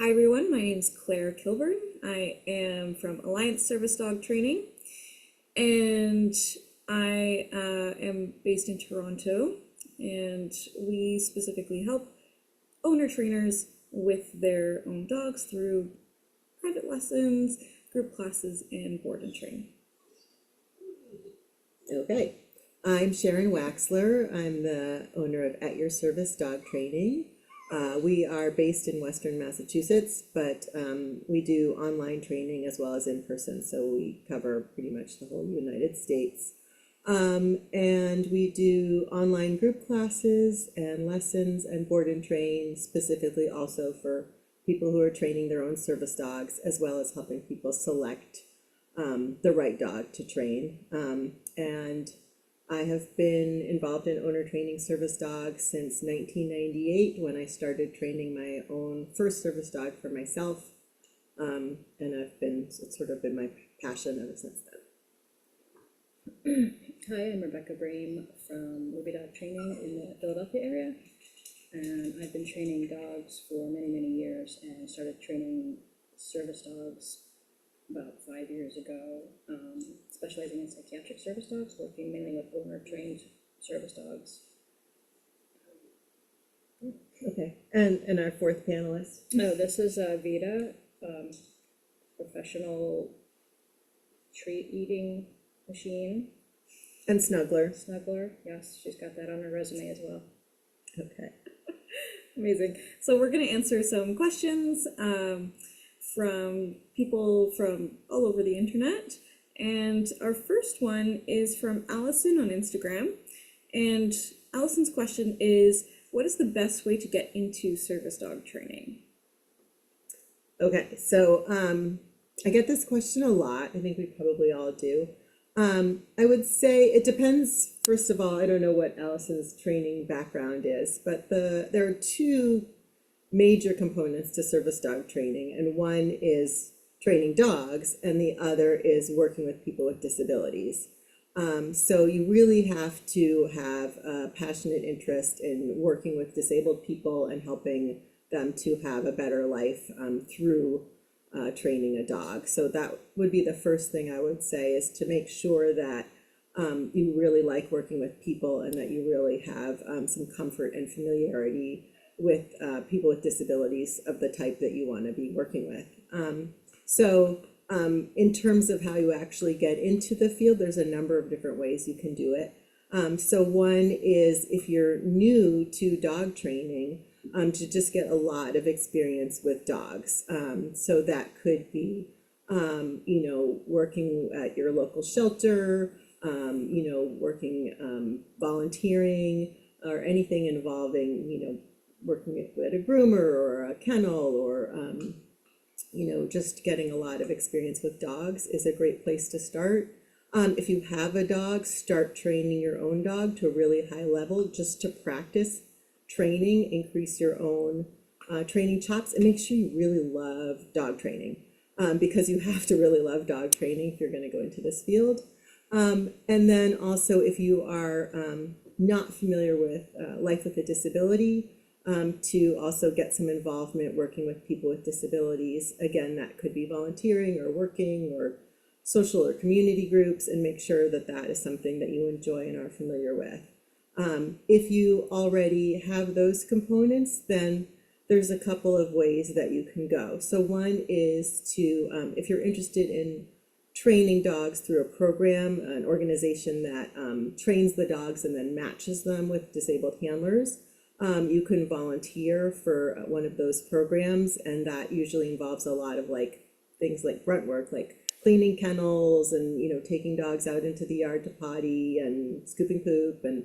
Hi everyone, my name is Claire Kilburn. I am from Alliance Service Dog Training, and I am based in Toronto, and we specifically help owner trainers with their own dogs through private lessons, group classes, and board and train. Okay, I'm Sharon Waxler. I'm the owner of At Your Service Dog Training. We are based in Western Massachusetts, but we do online training as well as in person, so we cover pretty much the whole United States. And we do online group classes and lessons and board and train, specifically also for people who are training their own service dogs, as well as helping people select the right dog to train. And I have been involved in owner training service dogs since 1998 when I started training my own first service dog for myself. And it's sort of been my passion ever since then. Hi, I'm Rebecca Brame from Ruby Dog Training in the Philadelphia area. And I've been training dogs for many, many years and started training service dogs about 5 years ago, specializing in psychiatric service dogs, working mainly with owner-trained service dogs. Okay, and our fourth panelist? Oh, this is Vita, professional treat eating machine. And Snuggler. Snuggler, yes, she's got that on her resume as well. Okay. Amazing. So we're going to answer some questions from people from all over the internet. And our first one is from Allison on Instagram. And Allison's question is, what is the best way to get into service dog training? Okay, so I get this question a lot. I think we probably all do. I would say it depends. First of all, I don't know what Allison's training background is, but there are two major components to service dog training, and one is training dogs and the other is working with people with disabilities. So you really have to have a passionate interest in working with disabled people and helping them to have a better life through training a dog. So that would be the first thing I would say, is to make sure that you really like working with people and that you really have some comfort and familiarity with people with disabilities of the type that you want to be working with. So in terms of how you actually get into the field, there's a number of different ways you can do it. So one is, if you're new to dog training, to just get a lot of experience with dogs. So that could be, working at your local shelter, working, volunteering, or anything involving, working at a groomer or a kennel, or, just getting a lot of experience with dogs is a great place to start. If you have a dog, start training your own dog to a really high level just to practice training, increase your own training chops, and make sure you really love dog training, because you have to really love dog training if you're going to go into this field. And then also, if you are not familiar with life with a disability, to also get some involvement working with people with disabilities. Again, that could be volunteering or working or social or community groups, and make sure that that is something that you enjoy and are familiar with. If you already have those components, then there's a couple of ways that you can go. So one is to, if you're interested in training dogs through a program, an organization that trains the dogs and then matches them with disabled handlers, you can volunteer for one of those programs, and that usually involves a lot of things like grunt work, like cleaning kennels and taking dogs out into the yard to potty and scooping poop and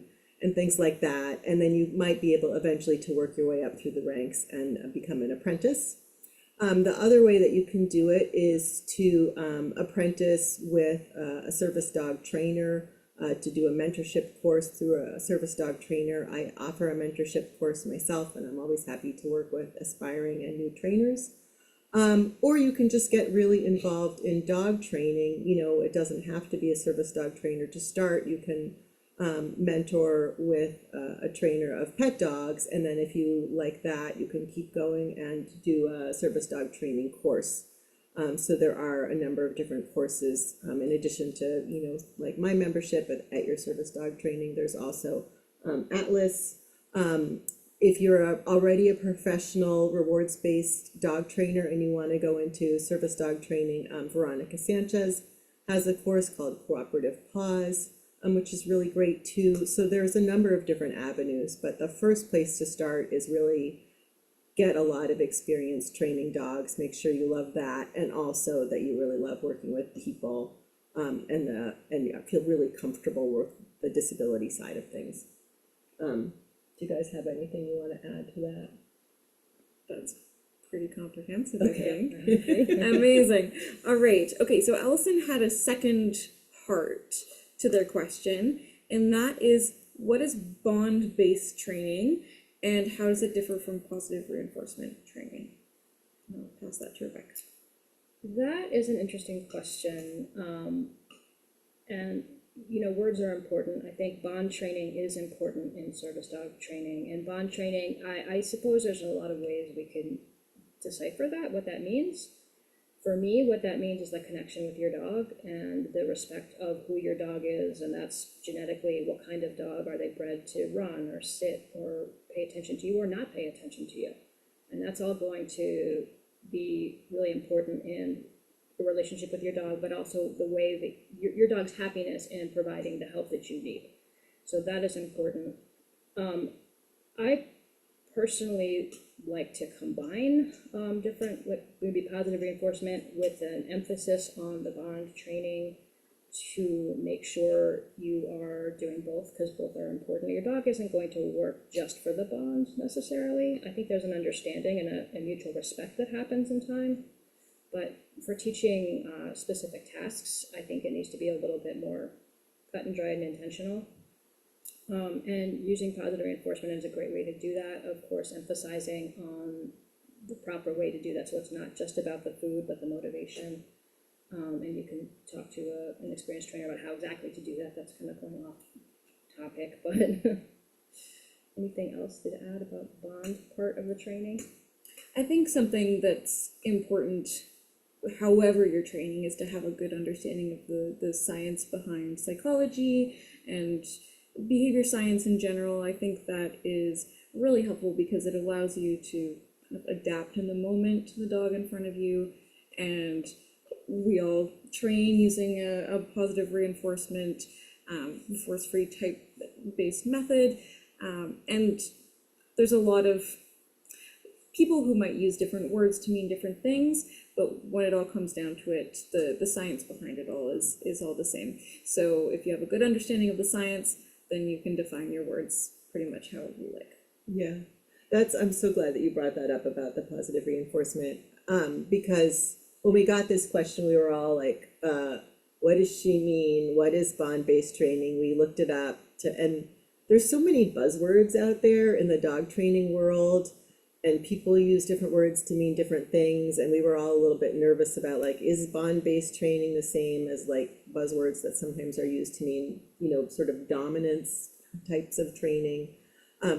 things like that. And then you might be able eventually to work your way up through the ranks and become an apprentice. The other way that you can do it is to apprentice with a service dog trainer, to do a mentorship course through a service dog trainer. I offer a mentorship course myself, and I'm always happy to work with aspiring and new trainers. Or you can just get really involved in dog training. It doesn't have to be a service dog trainer to start. You can mentor with a trainer of pet dogs, and then if you like that, you can keep going and do a service dog training course. So there are a number of different courses, in addition to, like my membership at your service dog training. There's also Atlas. If you're already a professional rewards-based dog trainer and you want to go into service dog training, Veronica Sanchez has a course called Cooperative Paws, which is really great too. So there's a number of different avenues, but the first place to start is really get a lot of experience training dogs, make sure you love that, and also that you really love working with people, and you feel really comfortable with the disability side of things. Do you guys have anything you want to add to that? That's pretty comprehensive, Okay. I think. Amazing. All right. Okay, so Allison had a second part to their question, and that is, what is bond-based training, and how does it differ from positive reinforcement training? I'll pass that to Rebecca. That is an interesting question. And words are important. I think bond training is important in service dog training. And bond training, I suppose there's a lot of ways we can decipher that, what that means. For me, what that means is the connection with your dog and the respect of who your dog is. And that's genetically, what kind of dog are they bred to run or sit or pay attention to you or not pay attention to you. And that's all going to be really important in the relationship with your dog, but also the way that your dog's happiness in providing the help that you need. So that is important. I personally like to combine different, what would be positive reinforcement with an emphasis on the bond training to make sure you are doing both, because both are important. Your dog isn't going to work just for the bond necessarily. I think there's an understanding and a mutual respect that happens in time. But for teaching specific tasks, I think it needs to be a little bit more cut and dried and intentional. And using positive reinforcement is a great way to do that. Of course, emphasizing on the proper way to do that. So it's not just about the food, but the motivation. And you can talk to an experienced trainer about how exactly to do that. That's kind of going off topic, but anything else to add about the bond part of the training? I think something that's important, however you're training, is to have a good understanding of the science behind psychology and behavior science in general. I think that is really helpful because it allows you to kind of adapt in the moment to the dog in front of you. And we all train using a positive reinforcement, force-free type-based method. And there's a lot of people who might use different words to mean different things, but when it all comes down to it, the science behind it all is all the same. So if you have a good understanding of the science, then you can define your words pretty much however you like. Yeah, I'm so glad that you brought that up about the positive reinforcement, because when we got this question, we were all like, what does she mean? What is bond-based training? We looked it up, and there's so many buzzwords out there in the dog training world, and people use different words to mean different things, and we were all a little bit nervous about, like, is bond-based training the same as, like, buzzwords that sometimes are used to mean, sort of dominance types of training,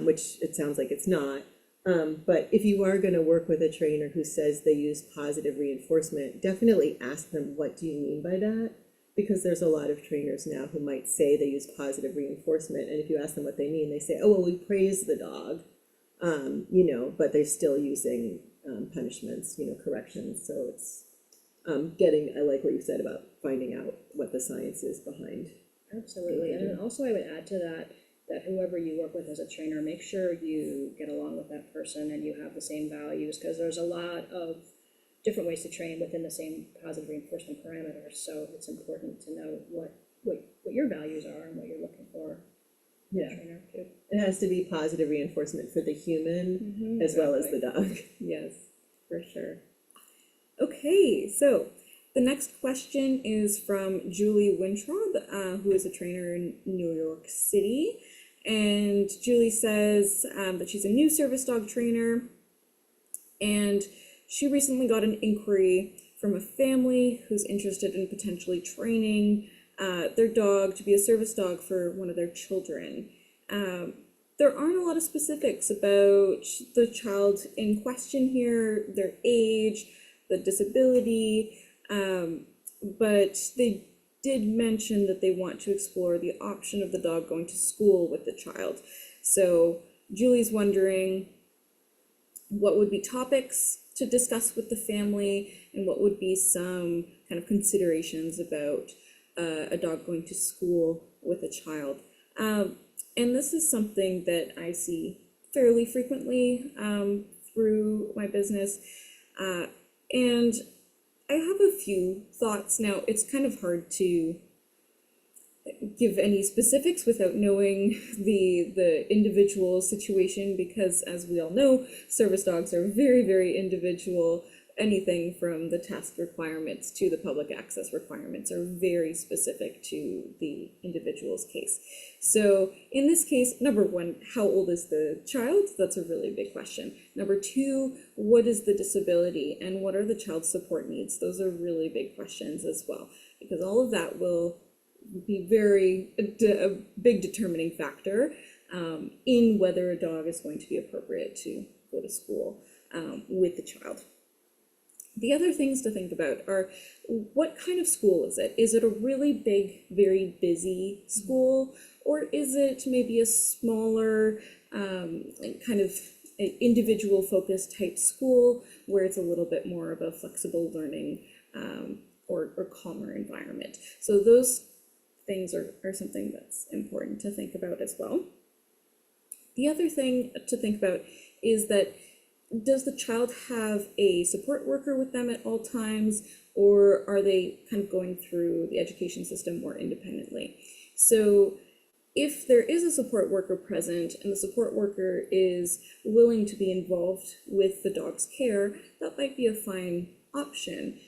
which it sounds like it's not. But if you are going to work with a trainer who says they use positive reinforcement, definitely ask them, what do you mean by that? Because there's a lot of trainers now who might say they use positive reinforcement, and if you ask them what they mean, they say, oh, well, we praise the dog, but they're still using punishments, corrections. So it's I like what you said about finding out what the science is behind. Absolutely. And then also I would add to that whoever you work with as a trainer, make sure you get along with that person and you have the same values, because there's a lot of different ways to train within the same positive reinforcement parameters. So it's important to know what your values are and what you're looking for. Yeah. Trainer too. It has to be positive reinforcement for the human as well as the dog. Yes, for sure. Okay, so the next question is from Julie Wintraub, who is a trainer in New York City. And Julie says that she's a new service dog trainer, and she recently got an inquiry from a family who's interested in potentially training their dog to be a service dog for one of their children. There aren't a lot of specifics about the child in question here, their age, the disability, but they did mention that they want to explore the option of the dog going to school with the child. So Julie's wondering what would be topics to discuss with the family and what would be some kind of considerations about a dog going to school with a child. And this is something that I see fairly frequently through my business. And I have a few thoughts. Now, it's kind of hard to give any specifics without knowing the individual situation, because as we all know, service dogs are very, very individual. Anything from the task requirements to the public access requirements are very specific to the individual's case. So in this case, number one, how old is the child? That's a really big question. Number two, what is the disability and what are the child's support needs? Those are really big questions as well, because all of that will be a big determining factor in whether a dog is going to be appropriate to go to school with the child. The other things to think about are, what kind of school is it? Is it a really big, very busy school, or is it maybe a smaller kind of individual focused type school where it's a little bit more of a flexible learning or calmer environment? So those things are something that's important to think about as well. The other thing to think about is that, does the child have a support worker with them at all times, or are they kind of going through the education system more independently? So if there is a support worker present and the support worker is willing to be involved with the dog's care, that might be a fine option.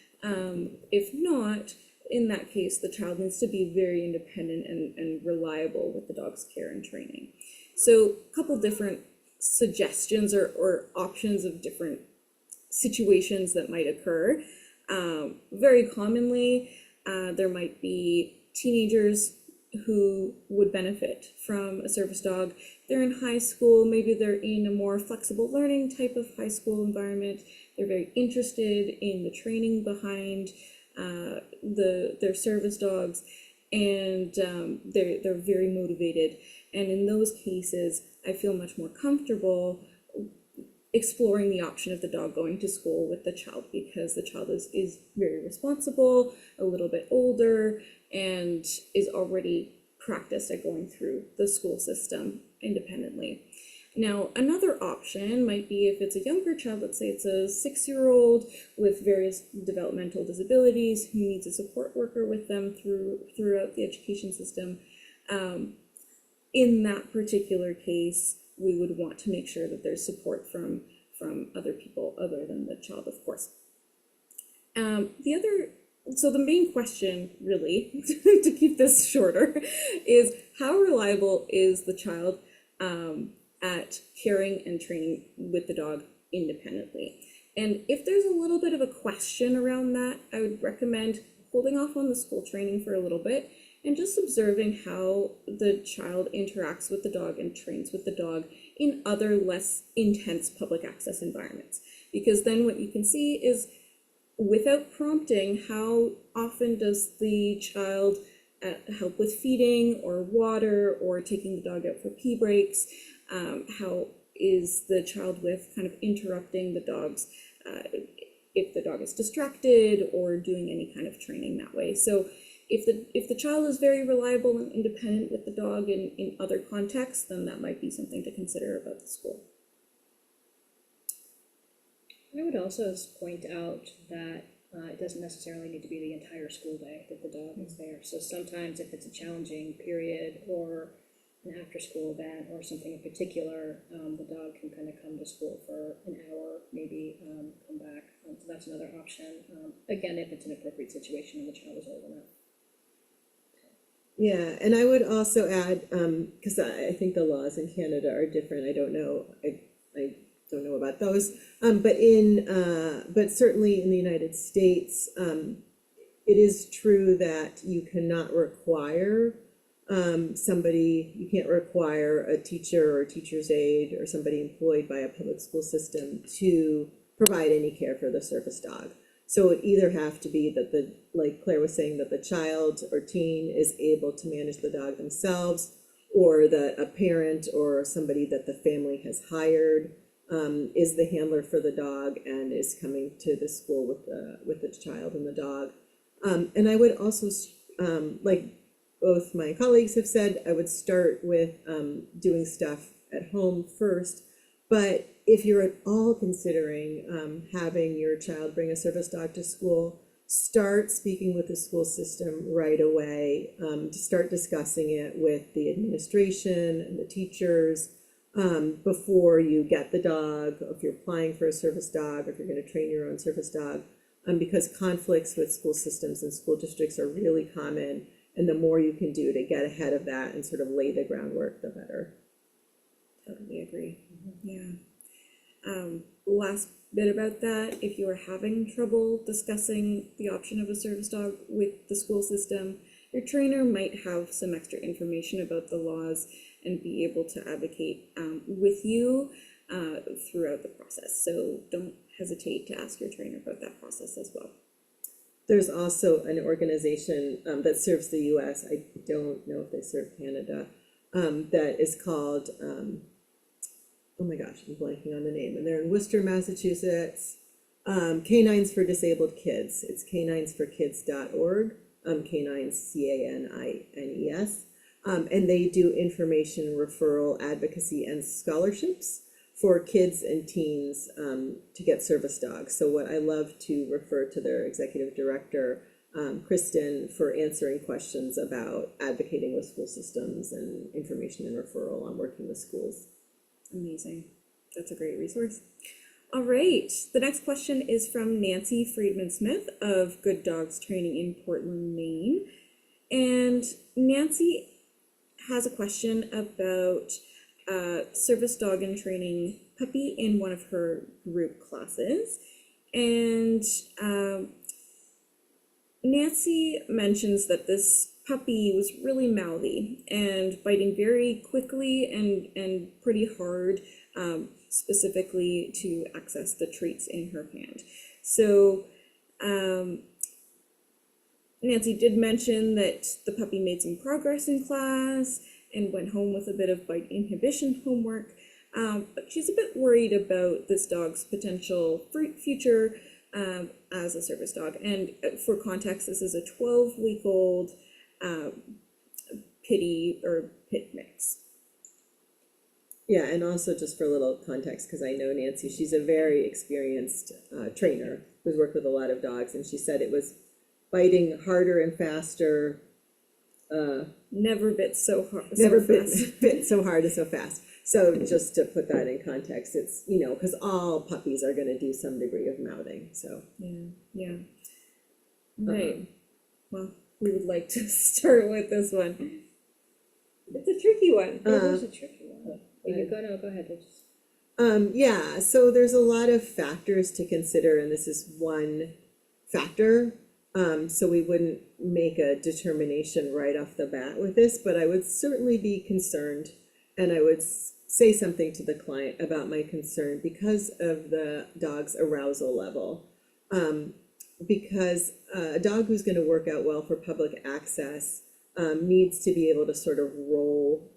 If not, in that case, the child needs to be very independent and reliable with the dog's care and training. So a couple different suggestions or options of different situations that might occur. Very commonly, there might be teenagers who would benefit from a service dog. They're in high school, maybe they're in a more flexible learning type of high school environment. They're very interested in the training behind their service dogs, and they're very motivated. And in those cases, I feel much more comfortable exploring the option of the dog going to school with the child, because the child is very responsible, a little bit older, and is already practiced at going through the school system independently. Now, another option might be if it's a younger child, let's say it's a 6-year-old with various developmental disabilities who needs a support worker with them throughout the education system. In that particular case, we would want to make sure that there's support from other people other than the child, of course. So the main question, really, to keep this shorter, is how reliable is the child at caring and training with the dog independently? And if there's a little bit of a question around that, I would recommend holding off on the school training for a little bit and just observing how the child interacts with the dog and trains with the dog in other less intense public access environments. Because then what you can see is, without prompting, how often does the child help with feeding or water or taking the dog out for pee breaks? How is the child with kind of interrupting the dogs if the dog is distracted, or doing any kind of training that way? So if the child is very reliable and independent with the dog in other contexts, then that might be something to consider about the school. I would also point out that it doesn't necessarily need to be the entire school day that the dog is there. So sometimes if it's a challenging period or an after-school event or something in particular, the dog can kind of come to school for an hour, maybe come back. So that's another option. Again, if it's an appropriate situation and the child is old enough. Yeah, and I would also add, because I think the laws in Canada are different. I don't know. I don't know about those. But certainly in the United States, it is true that you cannot require you can't require a teacher or a teacher's aide or somebody employed by a public school system to provide any care for the service dog. So it either have to be that like Claire was saying, that the child or teen is able to manage the dog themselves, or that a parent or somebody that the family has hired is the handler for the dog and is coming to the school with the child and the dog. And I would also, like both my colleagues have said, I would start with doing stuff at home first. But if you're at all considering having your child bring a service dog to school, start speaking with the school system right away, to start discussing it with the administration and the teachers before you get the dog, if you're applying for a service dog, or if you're going to train your own service dog, because conflicts with school systems and school districts are really common, and the more you can do to get ahead of that and sort of lay the groundwork, the better. Totally agree. Yeah. Last bit about that, if you are having trouble discussing the option of a service dog with the school system, your trainer might have some extra information about the laws and be able to advocate with you throughout the process. So don't hesitate to ask your trainer about that process as well. There's also an organization that serves the US, I don't know if they serve Canada, that is called, oh my gosh, I'm blanking on the name, and they're in Worcester, Massachusetts, Canines for Disabled Kids. It's caninesforkids.org, canines, CANINES, and they do information, referral, advocacy, and scholarships for kids and teens to get service dogs. So what I love to refer to their executive director, Kristen, for answering questions about advocating with school systems and information and referral on working with schools. Amazing. That's a great resource. All right. The next question is from Nancy Friedman Smith of Good Dogs Training in Portland, Maine. And Nancy has a question about service dog and training puppy in one of her group classes. And Nancy mentions that this puppy was really mouthy and biting very quickly and pretty hard, specifically to access the treats in her hand. So Nancy did mention that the puppy made some progress in class and went home with a bit of bite inhibition homework, but she's a bit worried about this dog's potential future as a service dog. And for context, this is a 12-week-old pit mix. Yeah, and also just for a little context, because I know Nancy, she's a very experienced trainer who's worked with a lot of dogs, and she said it was biting harder and faster. Never bit so hard. Never bit so hard and so fast. So just to put that in context, it's, because all puppies are going to do some degree of mouthing. So yeah. Right. Well, we would like to start with this one. It's a tricky one. It was a tricky one. Go ahead. Yeah, so there's a lot of factors to consider, and this is one factor. So we wouldn't make a determination right off the bat with this, but I would certainly be concerned, and I would say something to the client about my concern because of the dog's arousal level. Because a dog who's going to work out well for public access needs to be able to sort of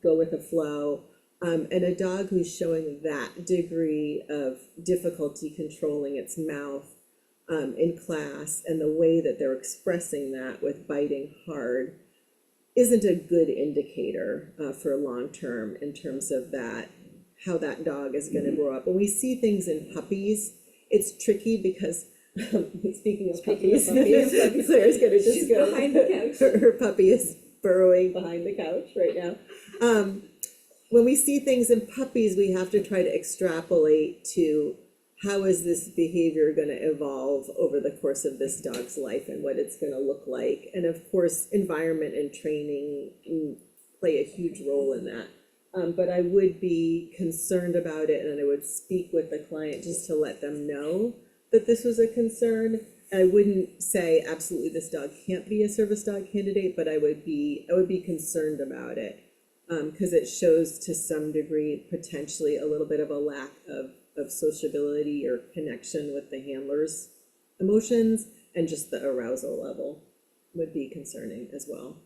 go with the flow. And a dog who's showing that degree of difficulty controlling its mouth in class, and the way that they're expressing that with biting hard, isn't a good indicator for long term in terms of how that dog is going to grow up. When we see things in puppies, it's tricky because speaking of puppies, Claire's going to just go behind the couch. Her puppy is burrowing behind the couch right now. When we see things in puppies, we have to try to extrapolate to how is this behavior going to evolve over the course of this dog's life and what it's going to look like. And of course, environment and training play a huge role in that. But I would be concerned about it, and I would speak with the client just to let them know that this was a concern. I wouldn't say absolutely this dog can't be a service dog candidate, but I would be concerned about it. Because it shows to some degree potentially a little bit of a lack of sociability or connection with the handler's emotions, and just the arousal level would be concerning as well.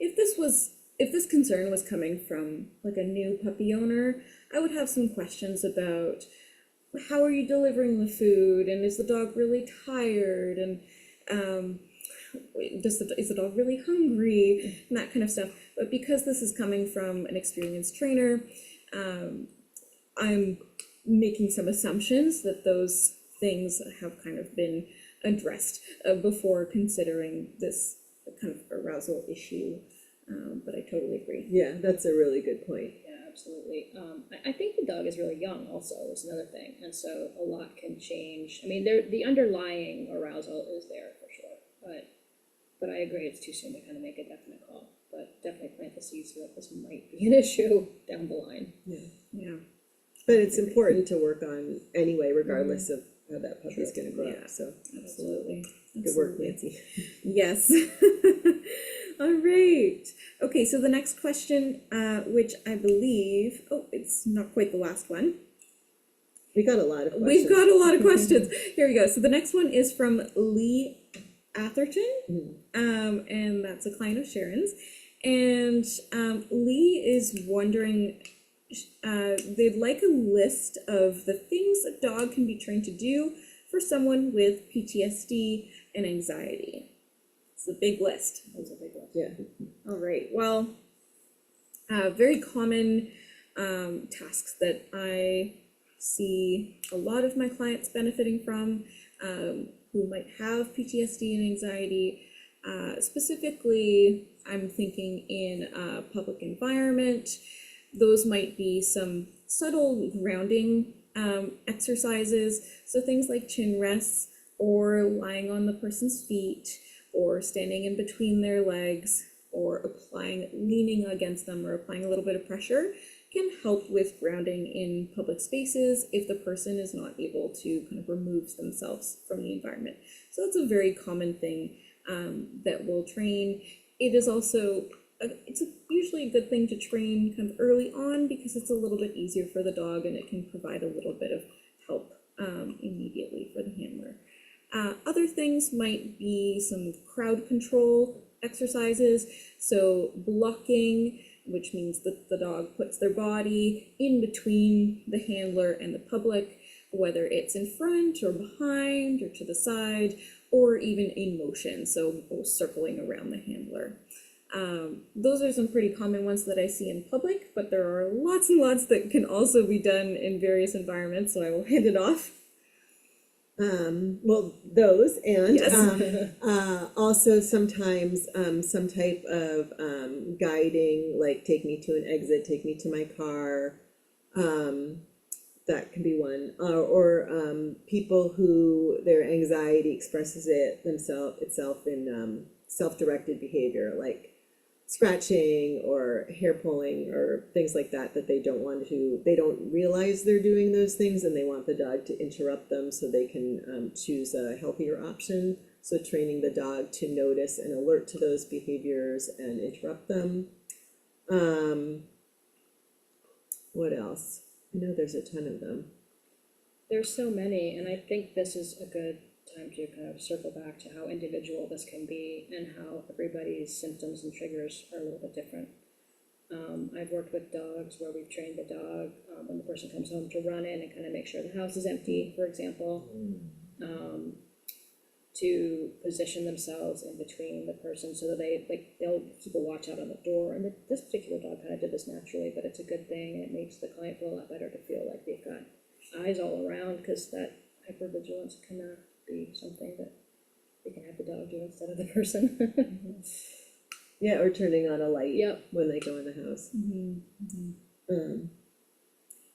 If this concern was coming from like a new puppy owner, I would have some questions about how are you delivering the food, and is the dog really tired, and is the dog really hungry, and that kind of stuff. But because this is coming from an experienced trainer, I'm making some assumptions that those things have kind of been addressed before considering this kind of arousal issue. But I totally agree. Yeah, that's a really good point. Yeah, absolutely. I think the dog is really young also is another thing, and so a lot can change. I mean, the underlying arousal is there for sure, but I agree it's too soon to kind of make a definite call. But definitely plant the seeds that this might be an issue down the line. Yeah. But it's important to work on anyway, regardless of how that puppy's Sure. gonna grow Yeah. up, so Absolutely. good work, Nancy. Yes. All right. Okay, so the next question, which I believe, it's not quite the last one. We got a lot of questions. We've got a lot of questions. Here we go. So the next one is from Lee Atherton, and that's a client of Sharon's. And Lee is wondering, they'd like a list of the things a dog can be trained to do for someone with PTSD and anxiety. It's a big list. That's a big one. Yeah. All right. Well, very common tasks that I see a lot of my clients benefiting from, who might have PTSD and anxiety. Specifically, I'm thinking in a public environment. Those might be some subtle grounding exercises. So things like chin rests, or lying on the person's feet, or standing in between their legs, or leaning against them, or applying a little bit of pressure can help with grounding in public spaces if the person is not able to kind of remove themselves from the environment. So that's a very common thing that we'll train. It is also, usually a good thing to train kind of early on, because it's a little bit easier for the dog and it can provide a little bit of help immediately for the handler. Other things might be some crowd control exercises. So blocking, which means that the dog puts their body in between the handler and the public, whether it's in front or behind or to the side, or even in motion, so circling around the handler. Those are some pretty common ones that I see in public, but there are lots and lots that can also be done in various environments, so I will hand it off. Well, those, and Yes. also sometimes some type of guiding, like take me to an exit, take me to my car. That can be one, or people who their anxiety expresses itself in self-directed behavior, like scratching or hair pulling or things like that they don't realize they're doing those things, and they want the dog to interrupt them so they can choose a healthier option. So training the dog to notice and alert to those behaviors and interrupt them. What else? I know there's a ton of them. There's so many, and I think this is a good time to kind of circle back to how individual this can be and how everybody's symptoms and triggers are a little bit different. I've worked with dogs where we've trained the dog when the person comes home to run in and kind of make sure the house is empty, for example, to position themselves in between the person so that they'll keep a watch out on the door. And this particular dog kind of did this naturally, but it's a good thing, and it makes the client feel a lot better to feel like they've got eyes all around, because that hypervigilance can be something that they can have the dog do instead of the person. Yeah, or turning on a light. Yep. When they go in the house.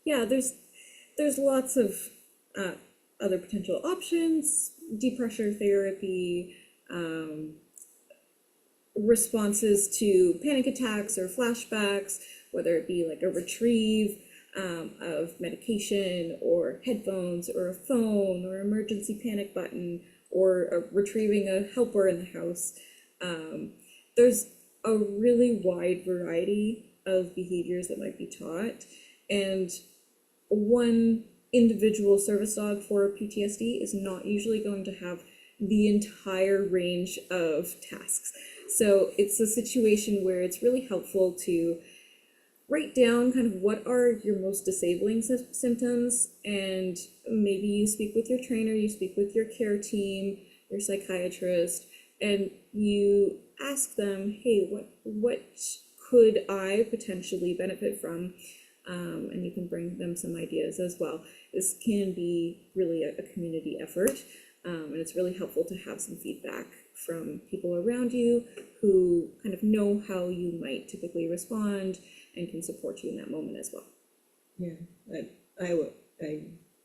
Yeah, there's lots of other potential options: depressure therapy, responses to panic attacks or flashbacks, whether it be like a retrieve of medication or headphones or a phone or emergency panic button, or retrieving a helper in the house. There's a really wide variety of behaviors that might be taught, and one individual service dog for PTSD is not usually going to have the entire range of tasks. So it's a situation where it's really helpful to write down kind of what are your most disabling symptoms, and maybe you speak with your trainer, you speak with your care team, your psychiatrist, and you ask them, hey, what could I potentially benefit from? And you can bring them some ideas as well. This can be really a community effort, and it's really helpful to have some feedback from people around you who kind of know how you might typically respond and can support you in that moment as well. Yeah, I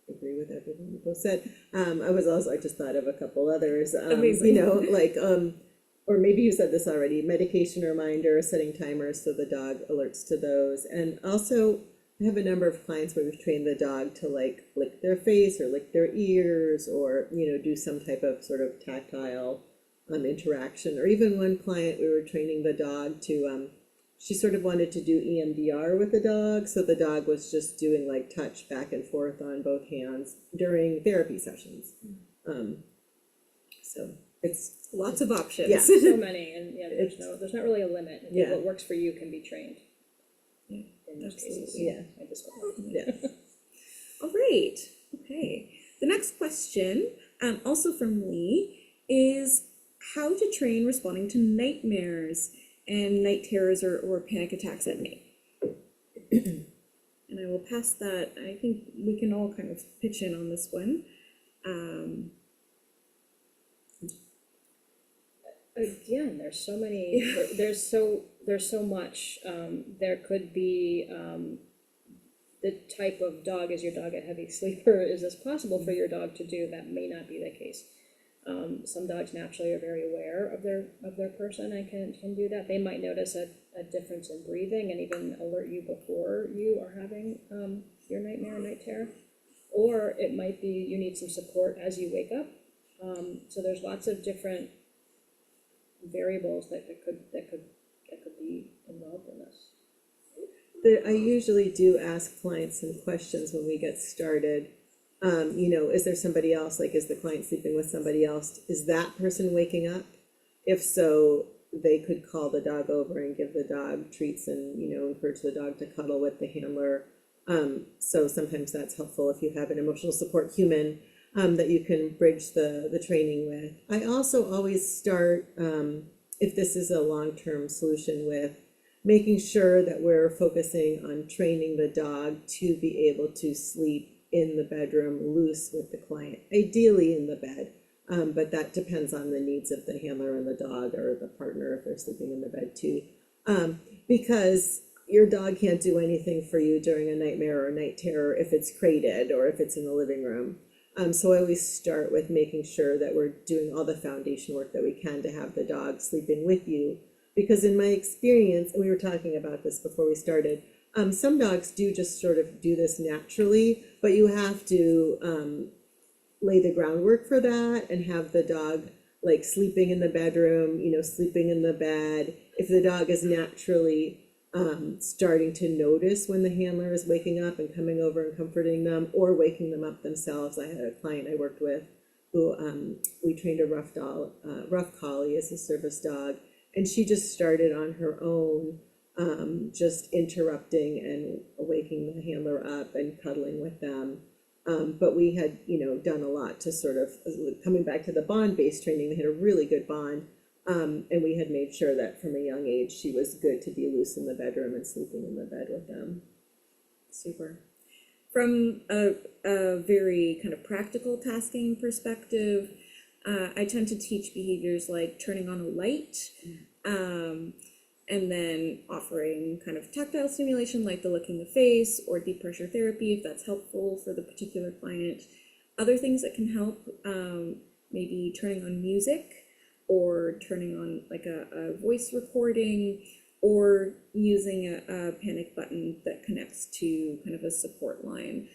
agree with everything you both said. I just thought of a couple others. Amazing. You know, like or maybe you said this already, medication reminder, setting timers so the dog alerts to those. And also I have a number of clients where we've trained the dog to like lick their face or lick their ears, or, you know, do some type of sort of tactile interaction. Or even one client, we were training the dog to, she sort of wanted to do EMDR with the dog. So the dog was just doing like touch back and forth on both hands during therapy sessions. So it's Lots of options. Yeah. So many, and yeah, there's not really a limit. I think Yeah. what works for you can be trained. Yeah, In most cases. absolutely. Yeah. I just yeah. All right. Okay. The next question, also from Lee, is how to train responding to nightmares and night terrors or panic attacks at night. And I will pass that. I think we can all kind of pitch in on this one. Again, there's so many, there's so much, there could be, the type of dog, is your dog a heavy sleeper? Is this possible for your dog to do? That may not be the case. Some dogs naturally are very aware of their person and can do that. They might notice a difference in breathing and even alert you before you are having your nightmare or night terror. Or it might be you need some support as you wake up. So there's lots of different variables that could be involved in this. I usually do ask clients some questions when we get started. You know, is there somebody else? Like, is the client sleeping with somebody else? Is that person waking up? If so, they could call the dog over and give the dog treats and, you know, encourage the dog to cuddle with the handler. So sometimes that's helpful if you have an emotional support human that you can bridge the training with. I also always start, if this is a long-term solution, with making sure that we're focusing on training the dog to be able to sleep in the bedroom loose with the client, ideally in the bed. But that depends on the needs of the handler and the dog, or the partner if they're sleeping in the bed too. Because your dog can't do anything for you during a nightmare or a night terror if it's crated or if it's in the living room. So I always start with making sure that we're doing all the foundation work that we can to have the dog sleeping with you. Because in my experience, and we were talking about this before we started, some dogs do just sort of do this naturally, but you have to lay the groundwork for that and have the dog like sleeping in the bedroom, you know, sleeping in the bed. If the dog is naturally starting to notice when the handler is waking up and coming over and comforting them, or waking them up themselves. I had a client I worked with who we trained a rough collie as a service dog, and she just started on her own, just interrupting and waking the handler up and cuddling with them. But we had, you know, done a lot to sort of, coming back to the bond-based training, they had a really good bond. And we had made sure that from a young age, she was good to be loose in the bedroom and sleeping in the bed with them. Super. From a very kind of practical tasking perspective, I tend to teach behaviors like turning on a light, and then offering kind of tactile stimulation like the licking the face, or deep pressure therapy if that's helpful for the particular client. Other things that can help, maybe turning on music, or turning on like a voice recording, or using a panic button that connects to kind of a support line.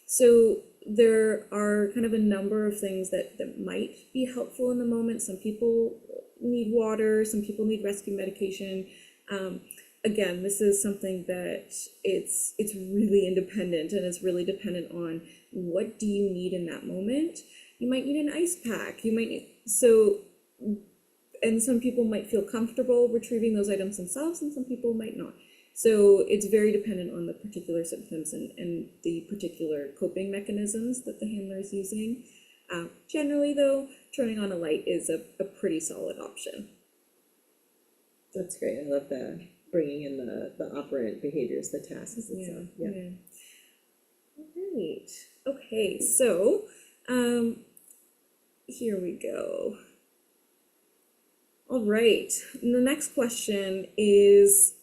So there are kind of a number of things that might be helpful in the moment. Some people need water, some people need rescue medication. Again, this is something that it's really independent, and it's really dependent on what do you need in that moment. You might need an ice pack. You might need, and some people might feel comfortable retrieving those items themselves, and some people might not. So it's very dependent on the particular symptoms and the particular coping mechanisms that the handler is using. Generally, though, turning on a light is a pretty solid option. That's great. I love the bringing in the operant behaviors, the tasks and stuff. Yeah. All right. Okay, so here we go. All right. And the next question is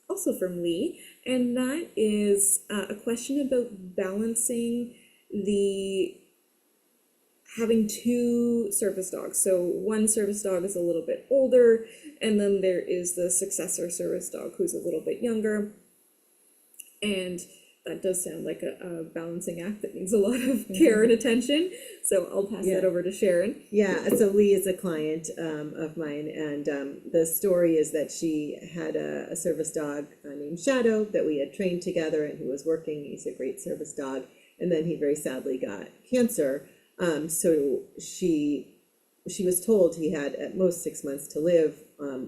also from Lee, and that is a question about balancing the having two service dogs. So one service dog is a little bit older, and then there is the successor service dog who's a little bit younger. And that does sound like a balancing act that needs a lot of care and attention. So I'll pass that over to Sharon. Yeah, so Lee is a client of mine, and the story is that she had a service dog named Shadow that we had trained together, and who was working. He's a great service dog, and then he very sadly got cancer. So she was told he had at most 6 months to live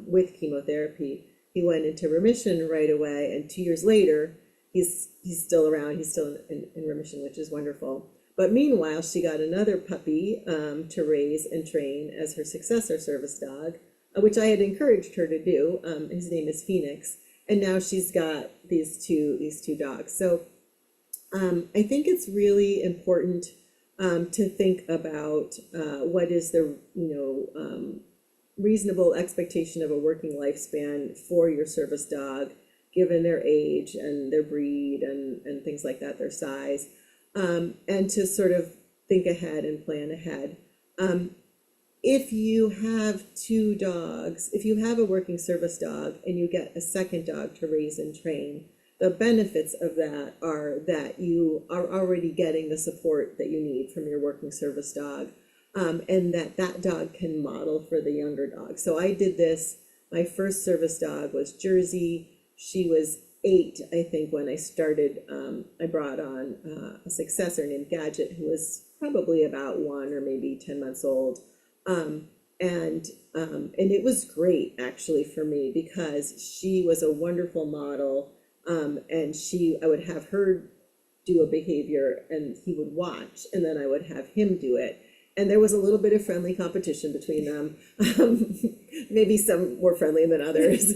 with chemotherapy. He went into remission right away, and 2 years later, he's still around. He's still in remission, which is wonderful. But meanwhile, she got another puppy to raise and train as her successor service dog, which I had encouraged her to do. His name is Phoenix, and now she's got these two dogs. So I think it's really important to think about what is the reasonable expectation of a working lifespan for your service dog, given their age and their breed and things like that, their size, and to sort of think ahead and plan ahead. If you have two dogs, if you have a working service dog and you get a second dog to raise and train, the benefits of that are that you are already getting the support that you need from your working service dog, and that dog can model for the younger dog. So I did this. My first service dog was Jersey. She was 8, I think, when I started. I brought on a successor named Gadget, who was probably about 1 or maybe 10 months old. And it was great actually for me, because she was a wonderful model. And I would have her do a behavior and he would watch, and then I would have him do it. And there was a little bit of friendly competition between them. Maybe some more friendly than others.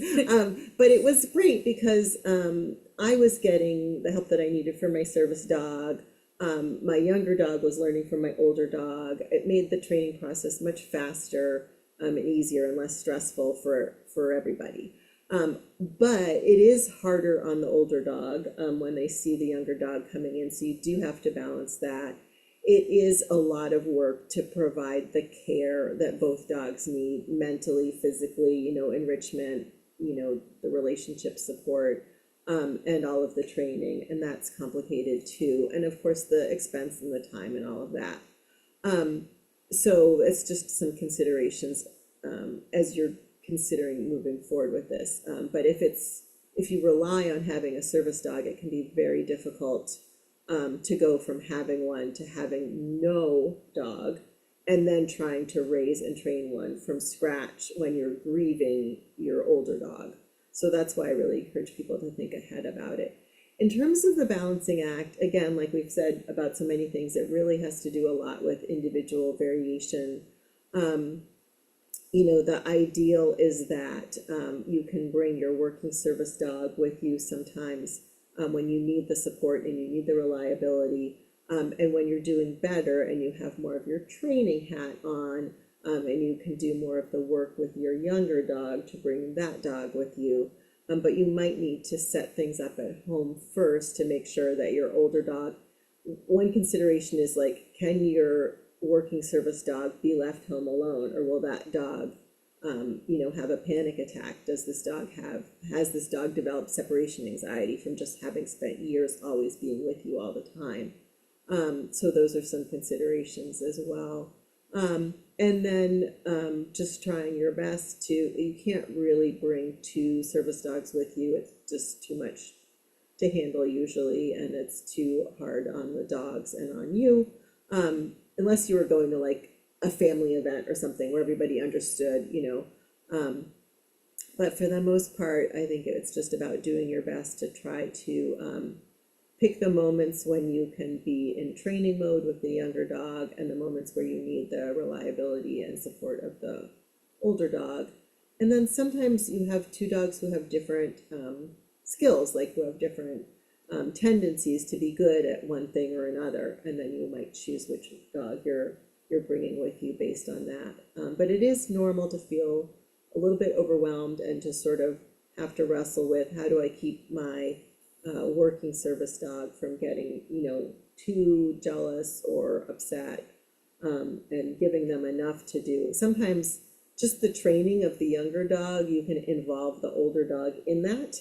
But it was great because I was getting the help that I needed for my service dog. My younger dog was learning from my older dog. It made the training process much faster and easier and less stressful for everybody. But it is harder on the older dog when they see the younger dog coming in. So you do have to balance that. It is a lot of work to provide the care that both dogs need, mentally, physically, enrichment, the relationship support, and all of the training. And that's complicated too. And of course, the expense and the time and all of that. So it's just some considerations as you're considering moving forward with this. But if you rely on having a service dog, it can be very difficult to go from having one to having no dog, and then trying to raise and train one from scratch when you're grieving your older dog. So that's why I really encourage people to think ahead about it. In terms of the balancing act, again, like we've said about so many things, it really has to do a lot with individual variation. The ideal is that you can bring your working service dog with you sometimes when you need the support and you need the reliability, and when you're doing better and you have more of your training hat on, and you can do more of the work with your younger dog to bring that dog with you. But you might need to set things up at home first to make sure that your older dog, one consideration is like, can your working service dog be left home alone, or will that dog have a panic attack? Has this dog developed separation anxiety from just having spent years always being with you all the time? So those are some considerations as well. And then just trying your best to, you can't really bring two service dogs with you. It's just too much to handle usually, and it's too hard on the dogs and on you. Unless you were going to like a family event or something where everybody understood, but for the most part, I think it's just about doing your best to try to pick the moments when you can be in training mode with the younger dog and the moments where you need the reliability and support of the older dog. And then sometimes you have two dogs who have different skills, like who have different tendencies to be good at one thing or another, and then you might choose which dog you're bringing with you based on that. But it is normal to feel a little bit overwhelmed and to sort of have to wrestle with, how do I keep my working service dog from getting, too jealous or upset, and giving them enough to do. Sometimes just the training of the younger dog, you can involve the older dog in that,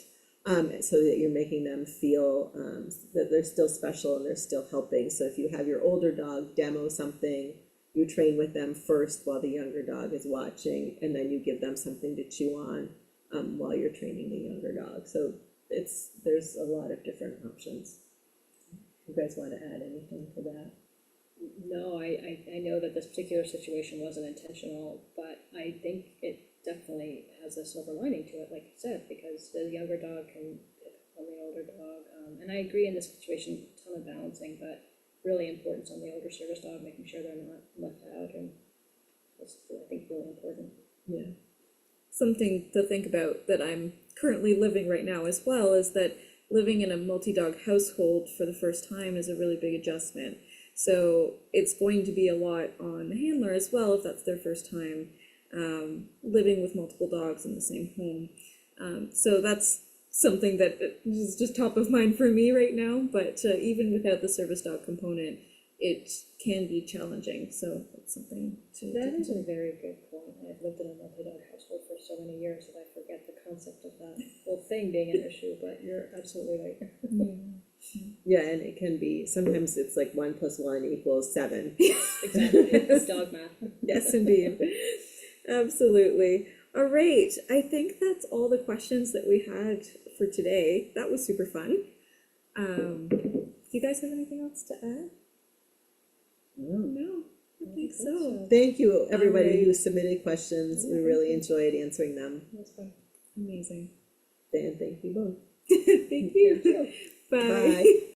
so that you're making them feel that they're still special and they're still helping. So if you have your older dog demo something, you train with them first while the younger dog is watching, and then you give them something to chew on while you're training the younger dog. So there's a lot of different options. You guys want to add anything to that? No, I know that this particular situation wasn't intentional, but I think it definitely has a silver lining to it, like you said, because the younger dog can pick up on the older dog. And I agree in this situation, a ton of balancing, but really importance on the older service dog, making sure they're not left out, and that's, I think, really important. Yeah. Something to think about that I'm currently living right now as well is that living in a multi-dog household for the first time is a really big adjustment. So it's going to be a lot on the handler as well if that's their first time living with multiple dogs in the same home. So that's something that is just top of mind for me right now, but even without the service dog component, it can be challenging. So that's something to That is consider. a very good point. I've lived in a multi-dog household for so many years that I forget the concept of that whole thing being an issue, but you're absolutely right. Yeah, and it can be, sometimes it's like 1 + 1 = 7. Exactly. Dog math. Yes, indeed. Absolutely. All right. I think that's all the questions that we had for today. That was super fun. Do you guys have anything else to add? No, I think so. Thank you, everybody Alright. who submitted questions. We really enjoyed answering them. That's fun. Amazing. And thank you both. Thank you. Bye. Bye.